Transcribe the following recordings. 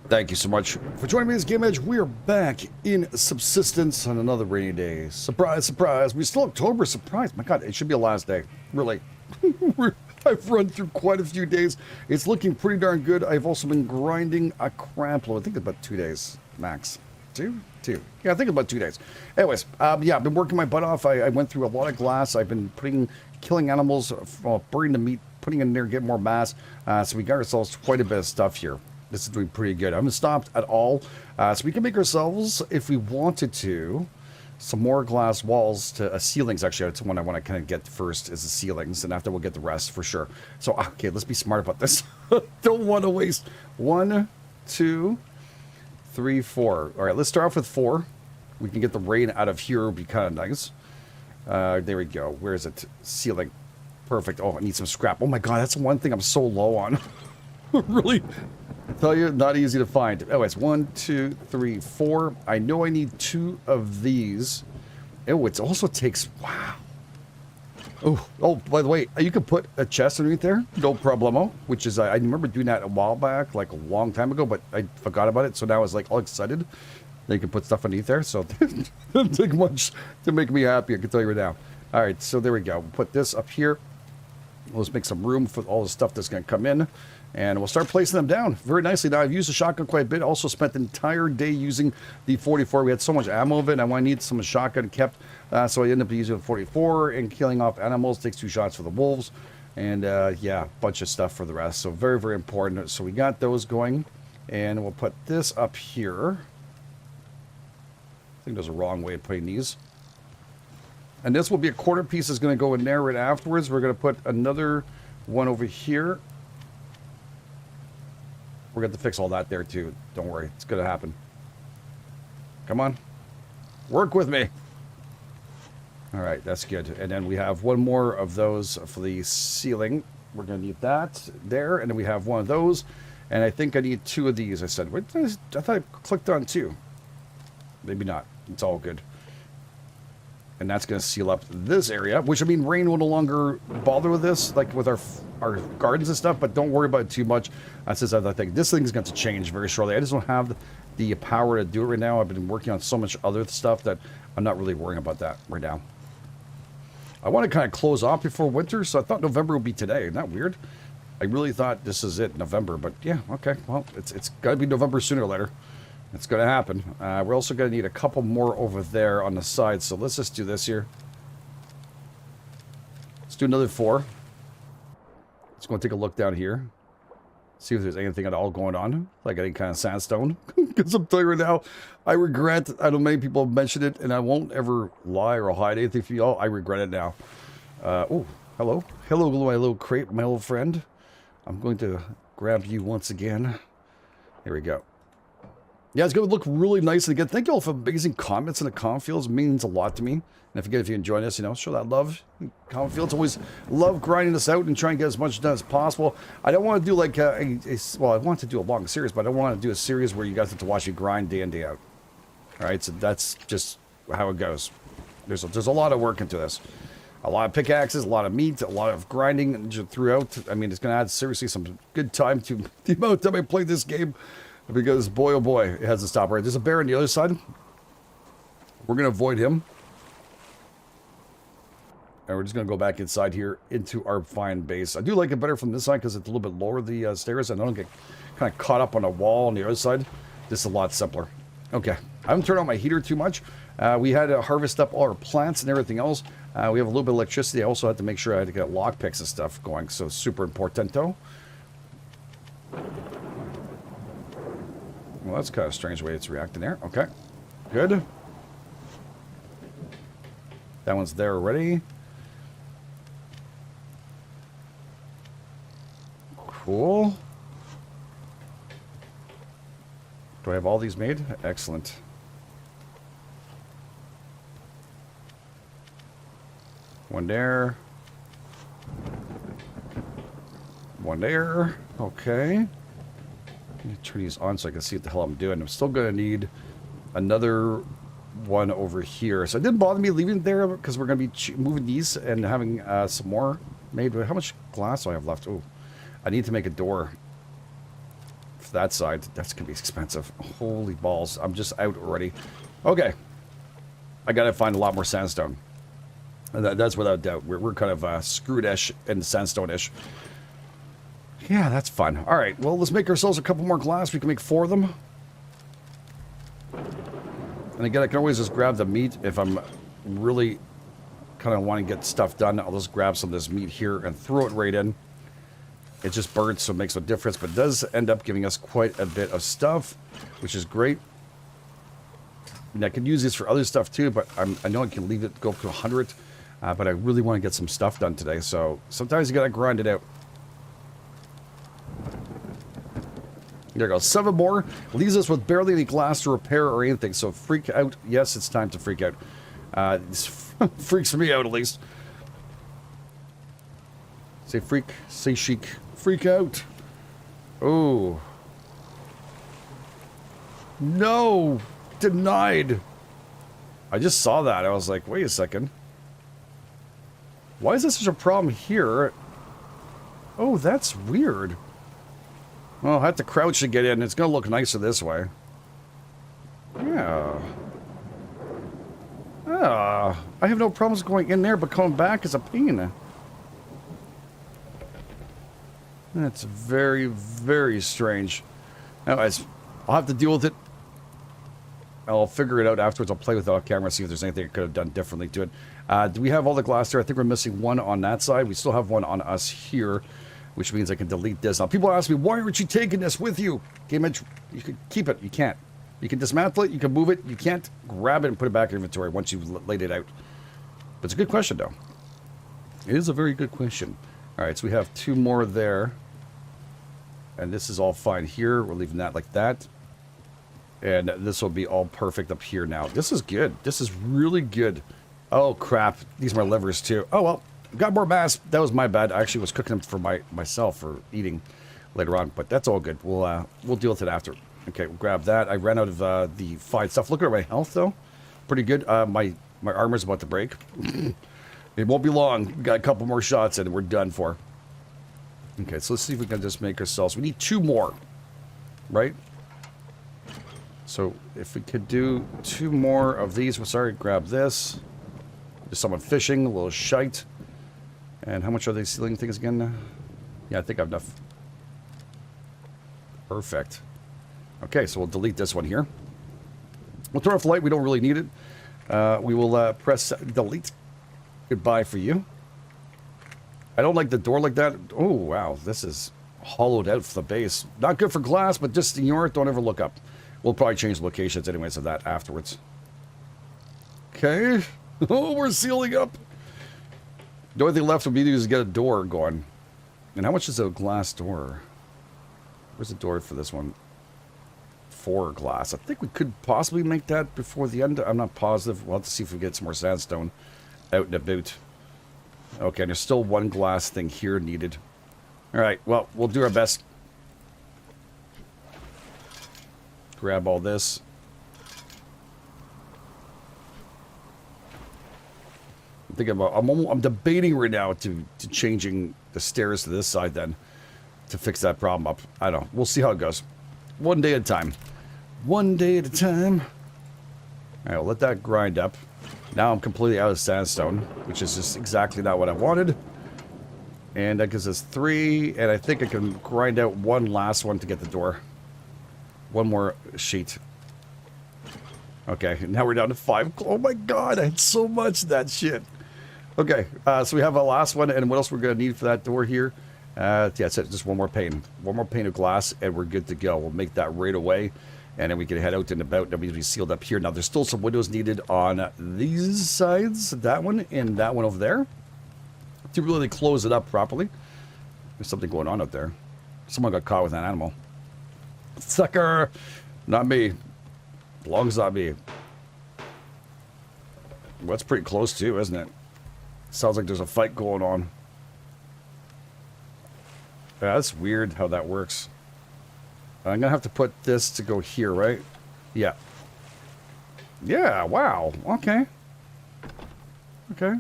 Thank you so much for joining me this GameEdged. We are back in Subsistence on another rainy day. Surprise, surprise. We're still October. Surprise. My God, it should be a last day. Really. I've run through quite a few days. It's looking pretty darn good. I've also been grinding a crap load. I think about 2 days max. Two? Yeah, I think about 2 daes. Anyways, yeah, I've been working my butt off. I went through a lot of glass. I've been killing animals, burning the meat, putting in there, getting more mass. So we got ourselves quite a bit of stuff here. This is doing pretty good. I haven't stopped at all. So we can make ourselves, if we wanted to, some more glass walls to ceilings. Actually, that's one I want to kind of get first is the ceilings, and after we'll get the rest for sure. So, okay, let's be smart about this. Don't want to waste 1, 2, 3, 4. All right, let's start off with 4. We can get the rain out of here. It would be kind of nice. There we go. Where is it? Ceiling. Perfect. Oh, I need some scrap. Oh my God, that's one thing I'm so low on. Really? I tell you, not easy to find. Anyways, 1, 2, 3, 4. I know I need 2 of these. Oh, it also takes... Wow. Oh, by the way, you can put a chest underneath there. No problemo. Which is, I remember doing that a while back, like a long time ago, but I forgot about it. So now I was like all excited that you can put stuff underneath there. So it doesn't take much to make me happy, I can tell you right now. All right, so there we go. We'll put this up here. Let's make some room for all the stuff that's going to come in. And we'll start placing them down very nicely. Now, I've used the shotgun quite a bit. Also spent the entire day using the 44. We had so much ammo of it, and I need some shotgun kept. So I ended up using the 44 and killing off animals. Takes 2 shots for the wolves. And, yeah, a bunch of stuff for the rest. So very, very important. So we got those going. And we'll put this up here. I think there's a wrong way of putting these. And this will be a quarter piece is going to go in there right afterwards. We're going to put another one over here. We're going to fix all that there too. Don't worry. It's going to happen. Come on. Work with me. All right. That's good. And then we have one more of those for the ceiling. We're going to need that there. And then we have one of those. And I think I need 2 of these. I said, wait, I thought I clicked on 2. Maybe not. It's all good. And that's going to seal up this area, which, I mean, rain will no longer bother with this, like with our gardens and stuff, but don't worry about it too much. That's this other thing. This thing's going to change very shortly. I just don't have the power to do it right now. I've been working on so much other stuff that I'm not really worrying about that right now. I want to kind of close off before winter, so I thought November would be today. Isn't that weird? I really thought this is it, November, but yeah, okay. Well, it's got to be November sooner or later. It's going to happen. We're also going to need a couple more over there on the side. So let's just do this here. Let's do another 4. Let's go and take a look down here. See if there's anything at all going on. Like any kind of sandstone. Because I'm telling you right now, I regret, I know many people have mentioned it, and I won't ever lie or hide anything for y'all. I regret it now. Oh, hello. Hello, my little crate, my little friend. I'm going to grab you once again. Here we go. Yeah, it's going to look really nice. And again, thank you all for amazing comments in the comment fields. It means a lot to me. And if you enjoy this, show that love. Comment fields always love grinding this out and try and get as much done as possible. I don't want to do like well, I want to do a long series, but I don't want to do a series where you guys have to watch me grind day in, day out. All right, so that's just how it goes. There's a lot of work into this. A lot of pickaxes, a lot of meat, a lot of grinding throughout. I mean, it's going to add seriously some good time to the amount of time I played this game. Because, boy, oh boy, it has to stop right. There's a bear on the other side. We're going to avoid him. And we're just going to go back inside here into our fine base. I do like it better from this side because it's a little bit lower, the stairs. And I don't get kind of caught up on a wall on the other side. This is a lot simpler. Okay. I haven't turned on my heater too much. We had to harvest up all our plants and everything else. We have a little bit of electricity. I also had to make sure I had to get lockpicks and stuff going. So, super importanto. Well, that's kind of a strange way it's reacting there. Okay. Good. That one's there already. Cool. Do I have all these made? Excellent. One there. One there. Okay. Turn these on so I can see what the hell I'm doing. I'm still going to need another one over here. So it didn't bother me leaving it there because we're going to be moving these and having some more made. How much glass do I have left? Oh, I need to make a door for that side. That's going to be expensive. Holy balls. I'm just out already. Okay. I got to find a lot more sandstone. And that's without doubt. We're kind of screwed-ish and sandstone-ish. Yeah, that's fun. All right, well, let's make ourselves a couple more glass. We can make 4 of them. And again, I can always just grab the meat if I'm really kind of want to get stuff done. I'll just grab some of this meat here and throw it right in. It just burns, so it makes no difference, but it does end up giving us quite a bit of stuff, which is great. And I can use this for other stuff too, but I know I can leave it go up to 100, but I really want to get some stuff done today, so sometimes you gotta grind it out. There we go, 7 more. Leaves us with barely any glass to repair or anything, so freak out. Yes, it's time to freak out. This freaks me out, at least. Say freak, say chic. Freak out. Oh. No! Denied! I just saw that. I was like, wait a second. Why is this such a problem here? Oh, that's weird. Well, I have to crouch to get in. It's going to look nicer this way. Yeah. I have no problems going in there, but coming back is a pain. That's very, very strange. Anyways, I'll have to deal with it. I'll figure it out afterwards. I'll play with it on camera, see if there's anything I could have done differently to it. Do we have all the glass there? I think we're missing 1 on that side. We still have 1 on us here, which means I can delete this. Now, people ask me, why aren't you taking this with you? GameEdged, you can keep it. You can't. You can dismantle it. You can move it. You can't grab it and put it back in inventory once you've laid it out. But it's a good question, though. It is a very good question. All right, so we have 2 more there. And this is all fine here. We're leaving that like that. And this will be all perfect up here now. This is good. This is really good. Oh, crap. These are my livers, too. Oh, well. Got more mass. That was my bad. I actually was cooking them for myself for eating later on. But that's all good. We'll deal with it after. Okay, we'll grab that. I ran out of the fine stuff. Look at my health, though. Pretty good. My armor's about to break. It won't be long. We got a couple more shots and we're done for. Okay, so let's see if we can just make ourselves... We need 2 more. Right? So, if we could do 2 more of these... Well, sorry, grab this. There's someone fishing, a little shite. And how much are they stealing things again? Yeah, I think I have enough. Perfect. Okay, so we'll delete this one here. We'll turn off the light. We don't really need it. We will press delete. Goodbye for you. I don't like the door like that. Oh, wow. This is hollowed out for the base. Not good for glass, but just ignore it. Don't ever look up. We'll probably change locations anyways of that afterwards. Okay. Oh, we're sealing up. The only thing left would be to get a door going. And how much is a glass door? Where's the door for this one? 4 glass. I think we could possibly make that before the end. I'm not positive. We'll have to see if we get some more sandstone out and about. Okay, and there's still 1 glass thing here needed. Alright, well, we'll do our best. Grab all this. I'm thinking about... I'm debating right now to changing the stairs to this side then. To fix that problem up. I don't know. We'll see how it goes. 1 day at a time. 1 day at a time. Alright, we'll let that grind up. Now I'm completely out of sandstone, which is just exactly not what I wanted. And that gives us 3, and I think I can grind out 1 last one to get the door. 1 more sheet. Okay, now we're down to 5. Oh my god, I had so much of that shit. Okay, so we have a last one, and what else we're going to need for that door here? Yeah, that's it, just 1 more pane. 1 more pane of glass, and we're good to go. We'll make that right away. And then we can head out and about. Then we'll be sealed up here. Now, there's still some windows needed on these sides. That one and that one over there. To really close it up properly. There's something going on out there. Someone got caught with an animal. Sucker! Not me. Belongs not me. Well, that's pretty close too, isn't it? Sounds like there's a fight going on. Yeah, that's weird how that works. I'm gonna have to put this to go here, right? Yeah. Yeah, wow. Okay. Okay.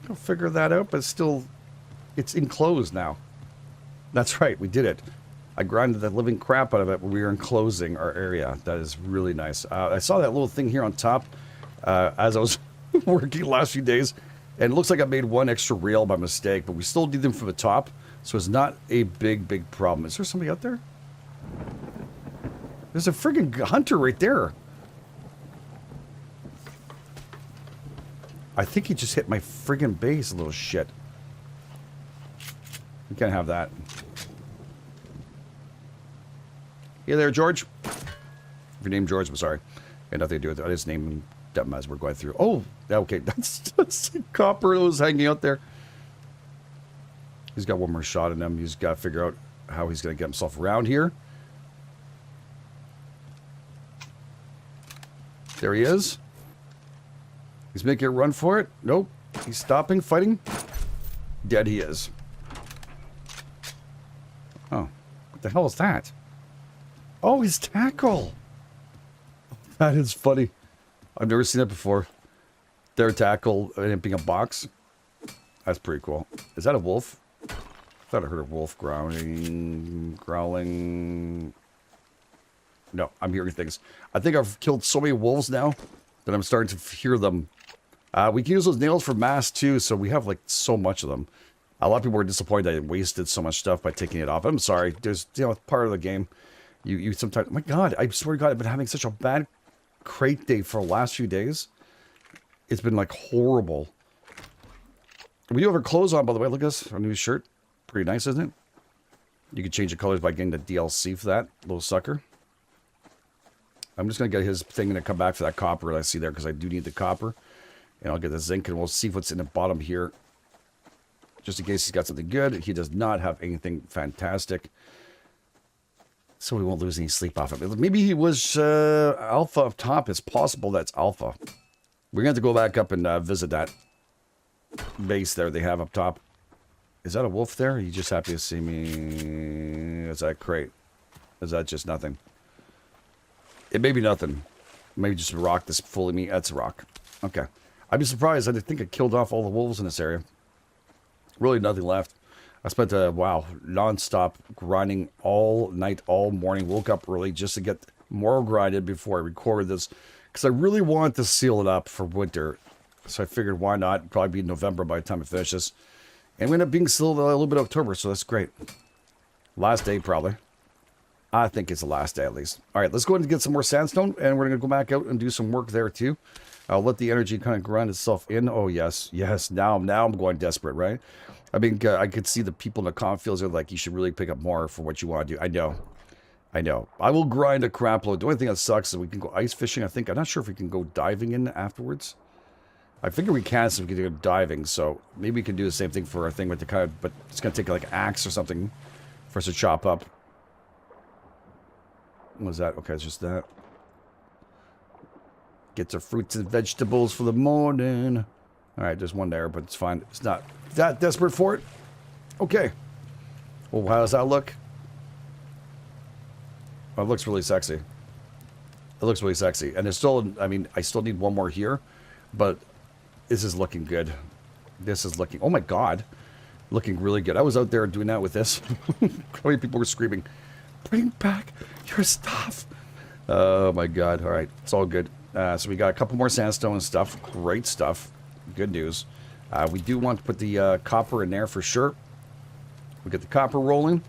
I'll figure that out, but still, it's enclosed now. That's right, we did it. I grinded the living crap out of it when we were enclosing our area. That is really nice. I saw that little thing here on top as I was working the last few days, and it looks like I made one extra rail by mistake, but we still need them from the top, so it's not a big problem. Is there somebody out there? There's a friggin' hunter right there. I think he just hit my friggin' base, little shit. We can't have that. Hey there, George. If your name George, I'm sorry. Had nothing to do with it. I just named them as we're going through. Oh, okay. That's the copper that was hanging out there. He's got one more shot in him. He's got to figure out how he's going to get himself around here. There he is. He's making a run for it. Nope. He's stopping, fighting. Dead he is. Oh. What the hell is that? Oh, his tackle. That is funny. I've never seen that before. Their tackle emptying a box. That's pretty cool. Is that a wolf? I thought I heard a wolf growling. No, I'm hearing things. I think I've killed so many wolves now that I'm starting to hear them. We can use those nails for mass too, so we have like so much of them. A lot of people were disappointed I wasted so much stuff by taking it off. I'm sorry. There's, you know, part of the game. You sometimes, oh my God, I swear to God, I've been having such a bad crate day for the last few days. It's been like horrible. We do have our clothes on, by the way. Look at this, our new shirt. Pretty nice, isn't it? You can change the colors by getting the DLC for that little sucker. I'm just going to get his thing and come back for that copper that I see there because I do need the copper. And I'll get the zinc and we'll see what's in the bottom here. Just in case he's got something good. He does not have anything fantastic. So we won't lose any sleep off of it. Maybe he was alpha up top. It's possible that's alpha. We're going to have to go back up and visit that base there they have up top. Is that a wolf there? Are you just happy to see me? Is that crate? Is that just nothing? It may be nothing. Maybe just a rock that's fooling me. That's a rock. Okay. I'd be surprised. I think I killed off all the wolves in this area. Really nothing left. I spent wow, non-stop grinding all night, all morning. Woke up early just to get more grinded before I recorded this. Because I really wanted to seal it up for winter. So I figured why not? It'd probably be November by the time it finishes. And we end up being sealed a little bit of October, so that's great. Last day, probably. I think it's the last day, at least. All right, let's go ahead and get some more sandstone, and we're going to go back out and do some work there, too. I'll let the energy kind of grind itself in. Oh, yes. Yes, now I'm going desperate, right? I mean, I could see the people in the comp fields are like, you should really pick up more for what you want to do. I know. I will grind a crap load. The only thing that sucks is we can go ice fishing, I think. I'm not sure if we can go diving in afterwards. I figure we can, so we can go diving, so maybe we can do the same thing for our thing with the kind of, but it's going to take like an axe or something for us to chop up. What was that? Okay, it's just that. Get the fruits and vegetables for the morning. All right, there's one there, but it's fine. It's not that desperate for it. Okay. Well, how does that look? Oh, it looks really sexy. It looks really sexy. And there's still, I mean, I still need one more here, but this is looking good. This is looking, oh my God, looking really good. I was out there doing that with this. How many people were screaming, bring back your stuff. Oh my God. All right. It's all good. So we got a couple more sandstone and stuff. Great stuff. Good news. We do want to put the copper in there for sure. We get the copper rolling.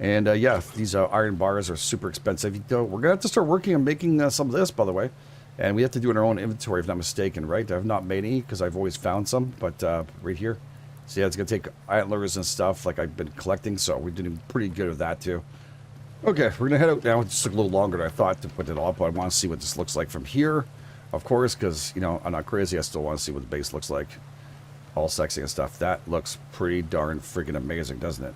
And yeah, these iron bars are super expensive. We're going to have to start working on making some of this, by the way. And we have to do it in our own inventory, if not mistaken, right? I've not made any because I've always found some. But right here. So yeah, it's going to take antlers and stuff like I've been collecting. So we're doing pretty good with that too. Okay, we're going to head out now. It just took a little longer than I thought to put it all, but I want to see what this looks like from here, of course, because, you know, I'm not crazy. I still want to see what the base looks like. All sexy and stuff. That looks pretty darn freaking amazing, doesn't it?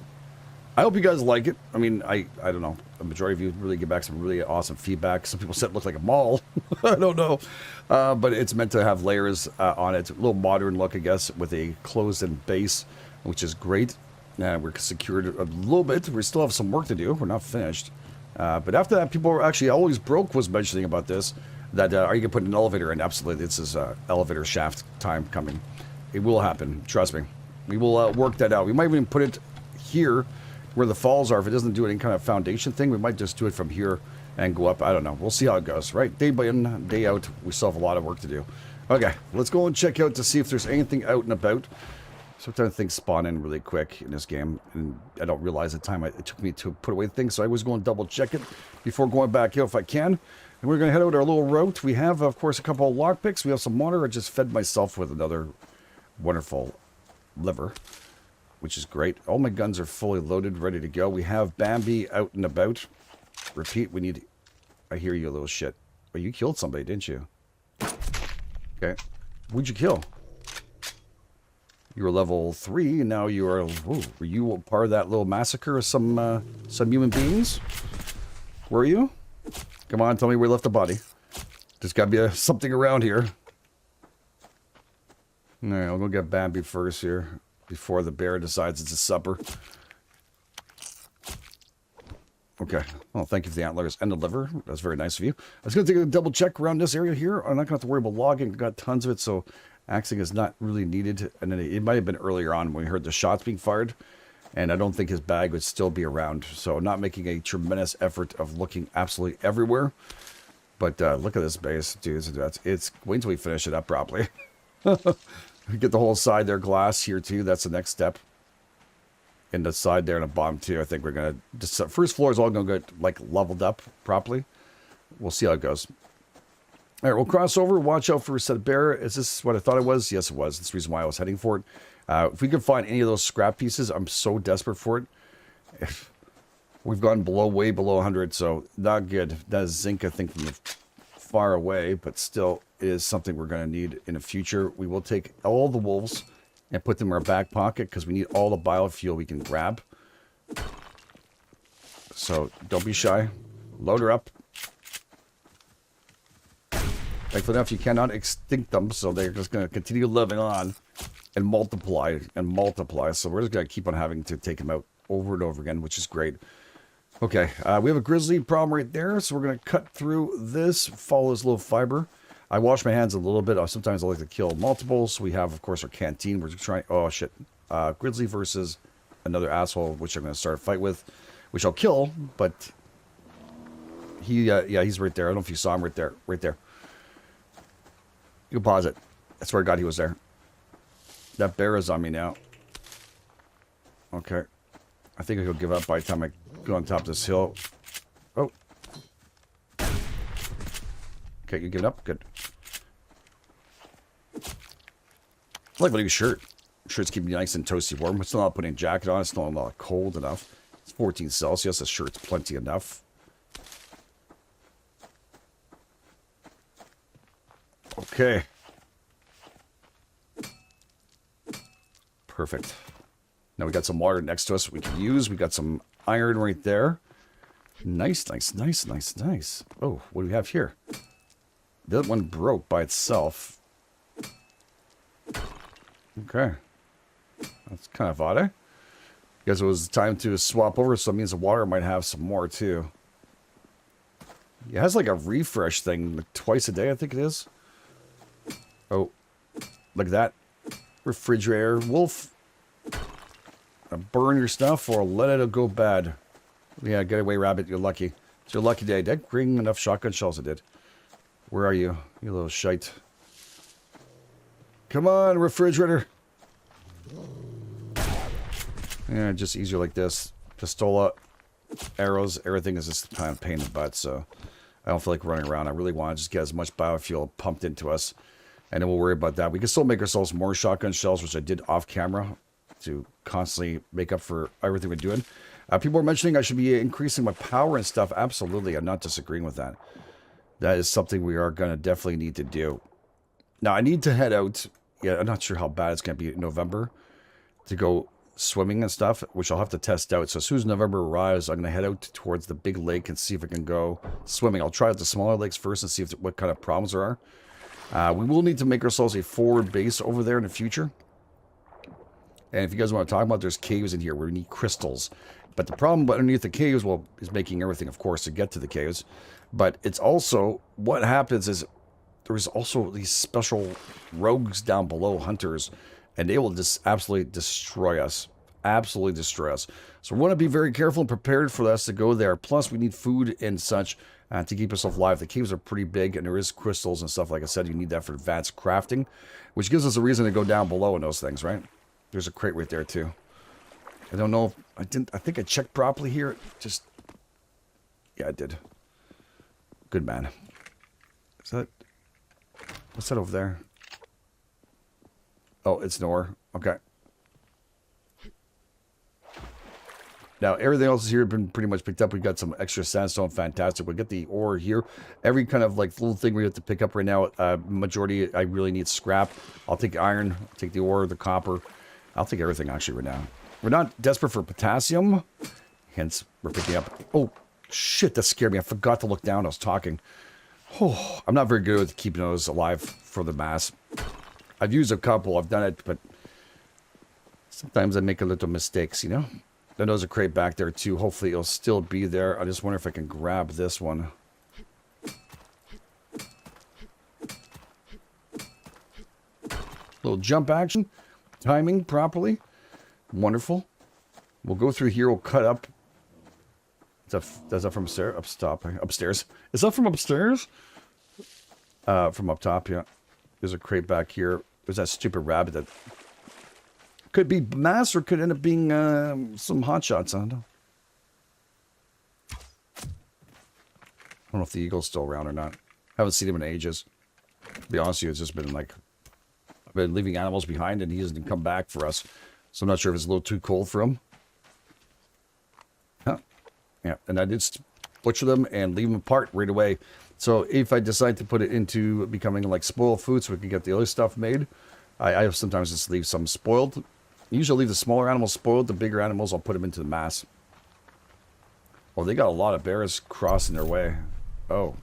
I hope you guys like it. I mean, I don't know. The majority of you really give back some really awesome feedback. Some people said it looked like a mall. I don't know. But it's meant to have layers on it. A little modern look, I guess, with a closed-in base, which is great. We're secured a little bit. We still have some work to do. We're not finished. But after that, people were actually, Always Broke was mentioning about this, that are you going to put an elevator in? Absolutely. This is elevator shaft time coming. It will happen. Trust me. We will work that out. We might even put it here where the falls are. If it doesn't do any kind of foundation thing, we might just do it from here and go up. I don't know. We'll see how it goes, right? Day by in, day out, we still have a lot of work to do. Okay, let's go and check out to see if there's anything out and about. Sometimes things spawn in really quick in this game, and I don't realize the time it took me to put away things, so I always go and double check it before going back out if I can. And we're going to head out our little route. We have, of course, a couple of lockpicks. We have some water. I just fed myself with another wonderful liver, which is great. All my guns are fully loaded, ready to go. We have Bambi out and about. Repeat, we need... I hear you, little shit. Oh, you killed somebody, didn't you? Okay. Who'd you kill? You were level 3, and now you are... Ooh, were you part of that little massacre of some human beings? Were you? Come on, tell me where you left the body. There's got to be something around here. Alright, I'll go get Bambi first here, before the bear decides it's a supper. Okay. Well, thank you for the antlers and the liver. That's very nice of you. I was going to take a double check around this area here. I'm not going to have to worry about logging. I've got tons of it, so axing is not really needed. And then it might have been earlier on when we heard the shots being fired, and I don't think his bag would still be around. So I'm not making a tremendous effort of looking absolutely everywhere. But look at this base, dude. It's wait until we finish it up properly. Get the whole side there glass here too. That's the next step. And the side there and the bottom too. I think we're gonna just first floor is all gonna get like leveled up properly. We'll see how it goes. All right, we'll cross over. Watch out for a set of bear. Is this what I thought it was? Yes, it was. That's the reason why I was heading for it. If we can find any of those scrap pieces, I'm so desperate for it. If we've gone way below 100, so not good. That is zinc, I think, from the far away, but still it is something we're going to need in the future. We will take all the wolves and put them in our back pocket because we need all the biofuel we can grab. So don't be shy. Load her up. Thankfully enough, you cannot extinct them, so they're just going to continue living on and multiply and multiply. So we're just going to keep on having to take them out over and over again, which is great. Okay, we have a grizzly problem right there, so we're going to cut through this, follow this little fiber. I wash my hands a little bit. Sometimes I like to kill multiples. We have, of course, our canteen. We're just trying... Oh, shit. Grizzly versus another asshole, which I'm going to start a fight with, which I'll kill, but he, yeah, he's right there. I don't know if you saw him right there. Right there. You can pause it. I swear to God he was there. That bear is on me now. Okay. I think he'll give up by the time I go on top of this hill. Oh. Okay, you give it up? Good. I like my new shirt. Shirt's keeping me nice and toasty warm. It's still not putting a jacket on. It's still not cold enough. It's 14 Celsius. The shirt's plenty enough. Okay. Perfect. Now we got some water next to us we can use. We got some iron right there. Nice, nice, nice, nice, nice. Oh, what do we have here? That one broke by itself. Okay. That's kind of odd, eh? Guess it was time to swap over, so it means the water might have some more, too. It has like a refresh thing like twice a day, I think it is. Oh, look at that. Refrigerator. Wolf. Burn your stuff or let it go bad. Yeah, get away, rabbit. You're lucky. It's your lucky day. Did I bring enough shotgun shells? I did. Where are you? You little shite. Come on, refrigerator. Yeah, just easier like this. Pistola, arrows, everything is just kind of pain in the butt, so I don't feel like running around. I really want to just get as much biofuel pumped into us, and then we'll worry about that. We can still make ourselves more shotgun shells, which I did off camera to constantly make up for everything we're doing. People are mentioning I should be increasing my power and stuff. Absolutely, I'm not disagreeing with that. That is something we are going to definitely need to do. Now, I need to head out. Yeah, I'm not sure how bad it's going to be in November to go swimming and stuff, which I'll have to test out. So as soon as November arrives, I'm going to head out towards the big lake and see if I can go swimming. I'll try out the smaller lakes first and see if what kind of problems there are. We will need to make ourselves a forward base over there in the future. And if you guys want to talk about, there's caves in here where we need crystals. But the problem underneath the caves, well, is making everything, of course, to get to the caves. But it's also, what happens is, there's also these special rogues down below, hunters, and they will just absolutely destroy us. absolutely destroy us. So we want to be very careful and prepared for us to go there. Plus, we need food and such to keep us alive. The caves are pretty big, and there is crystals and stuff. Like I said, you need that for advanced crafting, which gives us a reason to go down below in those things, right? There's a crate right there, too. I don't know if I didn't. I think I checked properly here. Just, yeah, I did. Good man. Is that, what's that over there? Oh, it's an ore. Okay. Now, everything else here has been pretty much picked up. We've got some extra sandstone. Fantastic. We'll get the ore here. Every kind of like little thing we have to pick up right now, majority, I really need scrap. I'll take iron, I'll take the ore, the copper. I'll take everything actually right now. We're not desperate for potassium. Hence, we're picking up. Oh, shit, that scared me. I forgot to look down. I was talking. Oh, I'm not very good with keeping those alive for the mass. I've used a couple. I've done it, but sometimes I make a little mistakes, you know? Then there's a crate back there, too. Hopefully, it'll still be there. I just wonder if I can grab this one. Little jump action. Timing properly. Wonderful. We'll go through here. We'll cut up. Is that from upstairs? Upstairs. Is that from upstairs? From up top, yeah. There's a crate back here. There's that stupid rabbit that could be mass or could end up being some hot shots. I don't know. I don't know if the eagle's still around or not. Haven't seen him in ages. To be honest with you, it's just been like I've been leaving animals behind and he hasn't come back for us. So I'm not sure if it's a little too cold for him. Huh. Yeah, and I did butcher them and leave them apart right away. So if I decide to put it into becoming like spoiled food so we can get the other stuff made, I sometimes just leave some spoiled. Usually leave the smaller animals spoiled. The bigger animals, I'll put them into the mass. Well, they got a lot of bears crossing their way. Oh,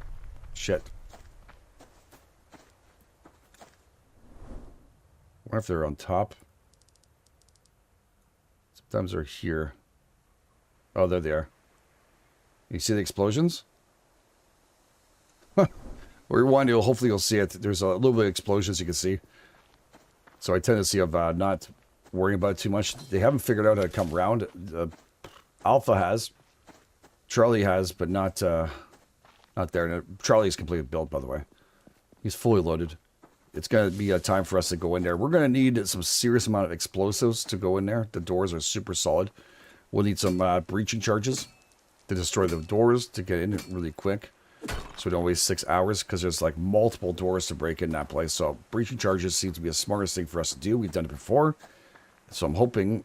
shit. I wonder if they're on top. Sometimes they're here. Oh, there they are. You see the explosions? Rewind it. Hopefully you'll see it. There's a little bit of explosions you can see. So I tend to see of not worrying about it too much. They haven't figured out how to come around. Alpha has. Charlie has, but not there. Charlie's completely built, by the way. He's fully loaded. It's going to be a time for us to go in there. We're going to need some serious amount of explosives to go in there. The doors are super solid. We'll need some breaching charges to destroy the doors to get in really quick. So we don't waste 6 hours because there's like multiple doors to break in that place. So breaching charges seems to be the smartest thing for us to do. We've done it before. So I'm hoping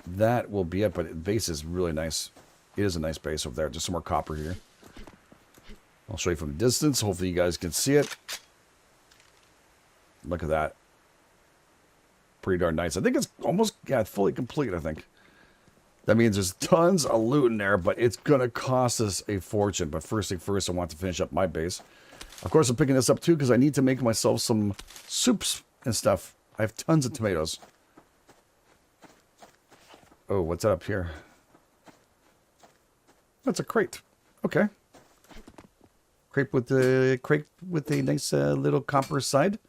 that will be it. But the base is really nice. It is a nice base over there. Just some more copper here. I'll show you from a distance. Hopefully you guys can see it. Look at that. Pretty darn nice. I think it's almost, yeah, fully complete, I think. That means there's tons of loot in there, but it's going to cost us a fortune. But first thing first, I want to finish up my base. Of course, I'm picking this up too because I need to make myself some soups and stuff. I have tons of tomatoes. Oh, what's that up here? That's a crate. Okay. Crate with a nice little copper side.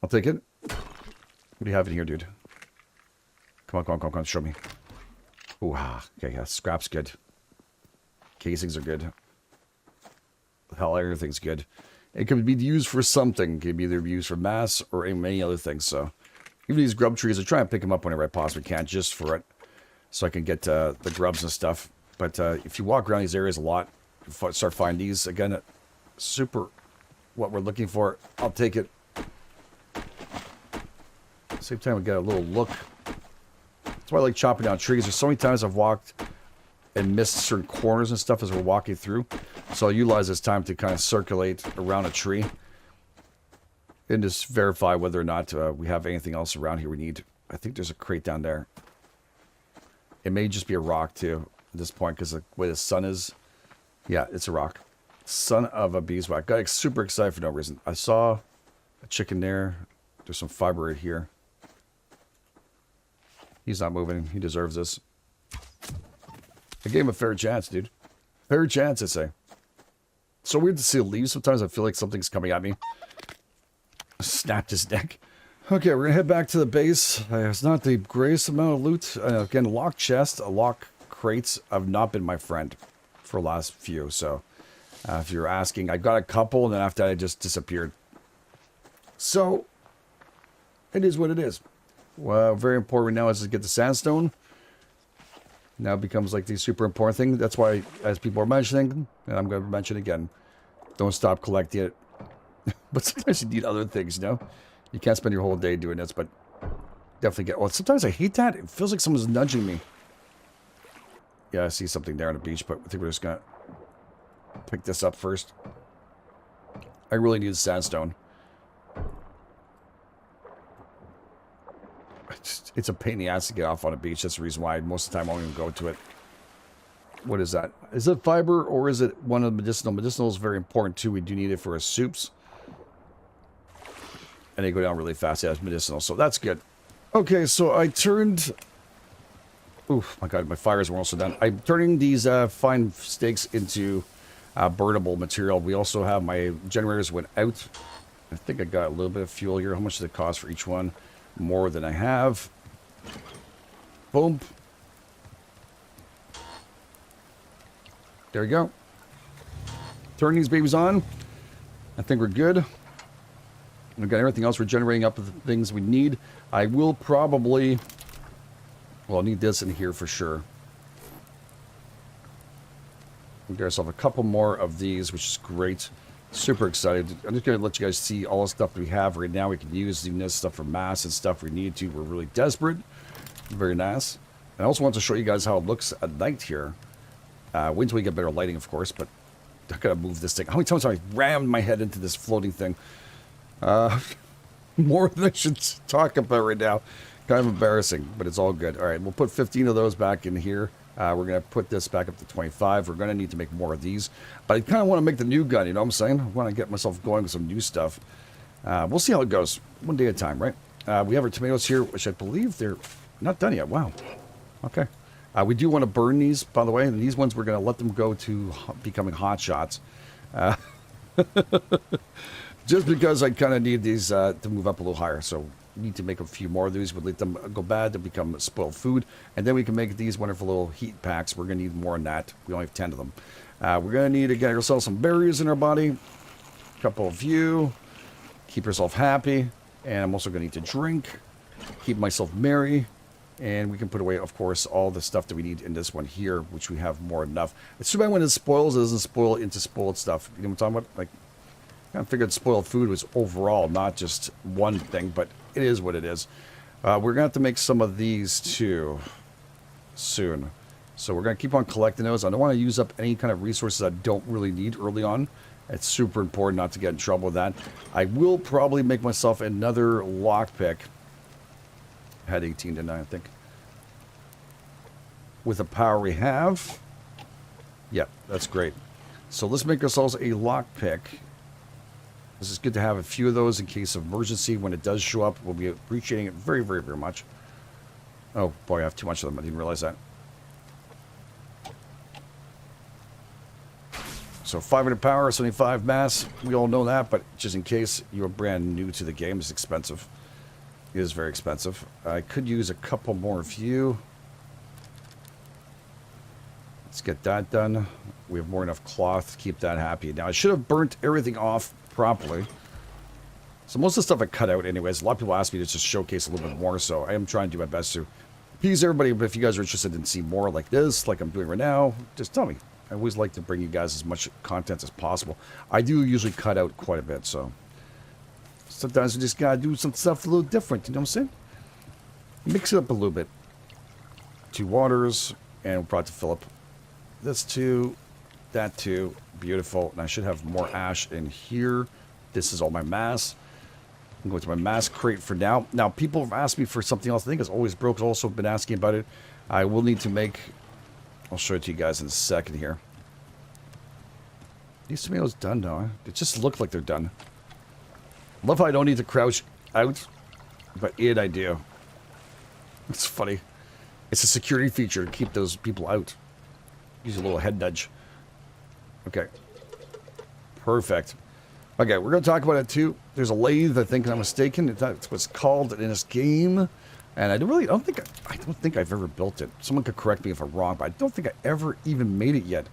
I'll take it. What do you have in here, dude? Come on, show me. Ooh, okay, yeah, scrap's good. Casings are good. Hell, everything's good. It can be used for something. It can be either used for mass or many other things, so. Even these grub trees, I try and pick them up whenever I possibly can, just for it. So I can get the grubs and stuff. But if you walk around these areas a lot, start finding these, again, super what we're looking for. I'll take it. Same time, we get a little look. That's why I like chopping down trees. There's so many times I've walked and missed certain corners and stuff as we're walking through. So I'll utilize this time to kind of circulate around a tree and just verify whether or not we have anything else around here we need. I think there's a crate down there. It may just be a rock too at this point because the way the sun is. Yeah, it's a rock. Son of a beeswax. Got super excited for no reason. I saw a chicken there. There's some fiber right here. He's not moving. He deserves this. I gave him a fair chance, dude. Fair chance, I say. So weird to see a leaf. Sometimes I feel like something's coming at me. Snapped his neck. Okay, we're gonna head back to the base. It's not the greatest amount of loot. Again, lock chest, lock crates have not been my friend for the last few. So, if you're asking, I got a couple, and then after that, I just disappeared. So, it is what it is. Well, very important now is to get the sandstone. Now it becomes like the super important thing. That's why, as people are mentioning, and I'm going to mention again, don't stop collecting it. But sometimes you need other things, you know? You can't spend your whole day doing this, but definitely get... Well, sometimes I hate that. It feels like someone's nudging me. Yeah, I see something there on the beach, but I think we're just going to pick this up first. I really need sandstone. It's a pain in the ass to get off on a beach. That's the reason why most of the time I won't even go to it. What is that? Is it fiber or is it one of the medicinal? Medicinal is very important too. We do need it for our soups. And they go down really fast. Yeah, it's medicinal. So that's good. Okay, so I turned... Oof, my God, my fires were also done. I'm turning these fine stakes into burnable material. We also have my generators went out. I think I got a little bit of fuel here. How much does it cost for each one? More than I have. Boom. There we go. Turn these babies on. I think we're good. We've got everything else. We're generating up the things we need. I will probably... Well, I'll need this in here for sure. We'll get ourselves a couple more of these, which is great. Super excited. I'm just going to let you guys see all the stuff that we have right now. We can use even this stuff for mass and stuff we need to. We're really desperate. Very nice. And I also want to show you guys how it looks at night here. Wait until we get better lighting, of course, but I gotta move this thing. How many times have I rammed my head into this floating thing? More than I should talk about right now. Kind of embarrassing, but it's all good. All right, we'll put 15 of those back in here. We're going to put this back up to 25. We're going to need to make more of these. But I kind of want to make the new gun, you know what I'm saying? I want to get myself going with some new stuff. We'll see how it goes. One day at a time, right? We have our tomatoes here, which I believe they're not done yet. Wow. Okay. We do want to burn these, by the way. And these ones, we're going to let them go to becoming hot shots. Just because I kind of need these to move up a little higher. So we need to make a few more of these. We'll let them go bad to become spoiled food. And then we can make these wonderful little heat packs. We're going to need more than that. We only have 10 of them. We're going to need to get ourselves some berries in our body. A couple of you. Keep yourself happy. And I'm also going to need to drink. Keep myself merry. And we can put away, of course, all the stuff that we need in this one here, which we have more than enough. It's too bad when it spoils, it doesn't spoil into spoiled stuff. You know what I'm talking about? Like, I figured spoiled food was overall, not just one thing, but it is what it is. We're going to have to make some of these, too, soon. So we're going to keep on collecting those. I don't want to use up any kind of resources I don't really need early on. It's super important not to get in trouble with that. I will probably make myself another lockpick. Had 18 tonight, I think. With the power we have. Yeah, that's great. So let's make ourselves a lockpick. This is good to have a few of those in case of emergency. When it does show up, we'll be appreciating it very, very, very much. Oh, boy, I have too much of them. I didn't realize that. So 500 power, 75 mass. We all know that, but just in case you're brand new to the game, it's expensive. It is very expensive. I could use a couple more of you. Let's get that done. We have more enough cloth to keep that happy. Now, I should have burnt everything off properly. So most of the stuff I cut out anyways. A lot of people ask me to just showcase a little bit more, so I am trying to do my best to appease everybody. But if you guys are interested in seeing more like this, like I'm doing right now, just tell me. I always like to bring you guys as much content as possible. I do usually cut out quite a bit, so sometimes we just gotta do some stuff a little different, you know what I'm saying? Mix it up a little bit. 2 waters, and we'll probably fill up this too, that too. Beautiful. And I should have more ash in here. This is all my mass. I'm going to my mass crate for now. Now, people have asked me for something else. I think it's always broke. Also been asking about it. I will need to make... I'll show it to you guys in a second here. These tomatoes done now. It just look like they're done. Love how I don't need to crouch out, but I do. It's funny. It's a security feature to keep those people out. Use a little head nudge. Okay. Perfect. Okay, we're going to talk about it too. There's a lathe, I think I'm mistaken. That's what's called in this game. And I don't think I've ever built it. Someone could correct me if I'm wrong, but I don't think I ever even made it yet.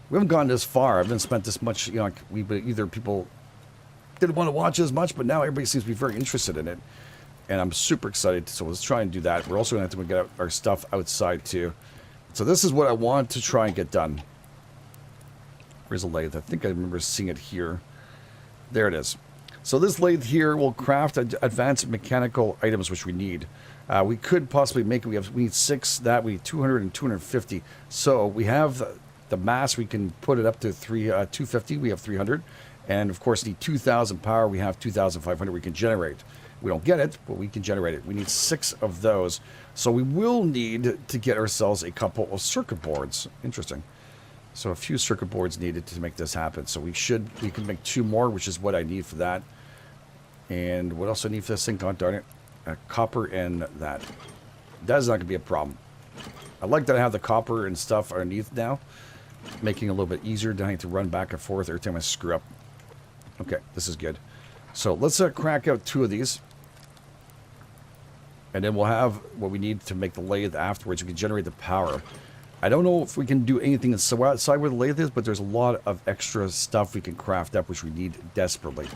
We haven't gone this far. I haven't spent this much, like either people didn't want to watch as much, but now everybody seems to be very interested in it. And I'm super excited, so let's try and do that. We're also going to have to get our stuff outside too. So this is what I want to try and get done. Where's a lathe? I think I remember seeing it here. There it is. So this lathe here will craft advanced mechanical items which we need. We could possibly make it. We need 6. That we need 200 and 250. So we have the mass. We can put it up to 250. We have 300, and of course need 2,000 power. We have 2,500. We can generate. We don't get it, but we can generate it. We need 6 of those. So we will need to get ourselves a couple of circuit boards. Interesting. So a few circuit boards needed to make this happen. So we can make 2 more, which is what I need for that. And what else I need for this thing? God darn it. Copper and that. That is not going to be a problem. I like that I have the copper and stuff underneath now, making it a little bit easier. Don't have to run back and forth every time I screw up. Okay, this is good. So let's crack out 2 of these. And then we'll have what we need to make the lathe afterwards. We can generate the power. I don't know if we can do anything outside where the lathe is, but there's a lot of extra stuff we can craft up, which we need desperately.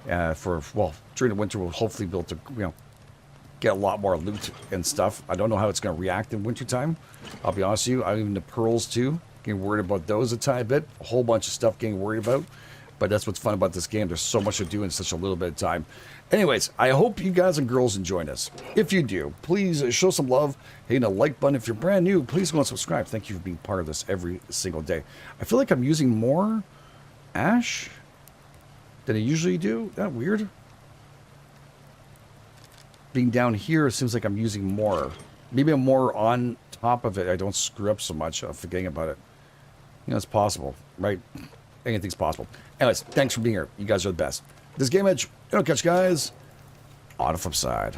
During the winter, we'll hopefully be able to, get a lot more loot and stuff. I don't know how it's going to react in wintertime. I'll be honest with you. I'm even the pearls too. Getting worried about those a tiny bit. A whole bunch of stuff getting worried about. But that's what's fun about this game. There's so much to do in such a little bit of time. Anyways, I hope you guys and girls enjoy this. If you do, please show some love. Hitting a like button. If you're brand new, please go and subscribe. Thank you for being part of this every single day. I feel like I'm using more ash than I usually do. Isn't that weird? Being down here, it seems like I'm using more. Maybe I'm more on top of it. I don't screw up so much. I'm forgetting about it. It's possible, right? Anything's possible. Anyways, thanks for being here. You guys are the best. This is GameEdged. I'll catch you guys on the flip side.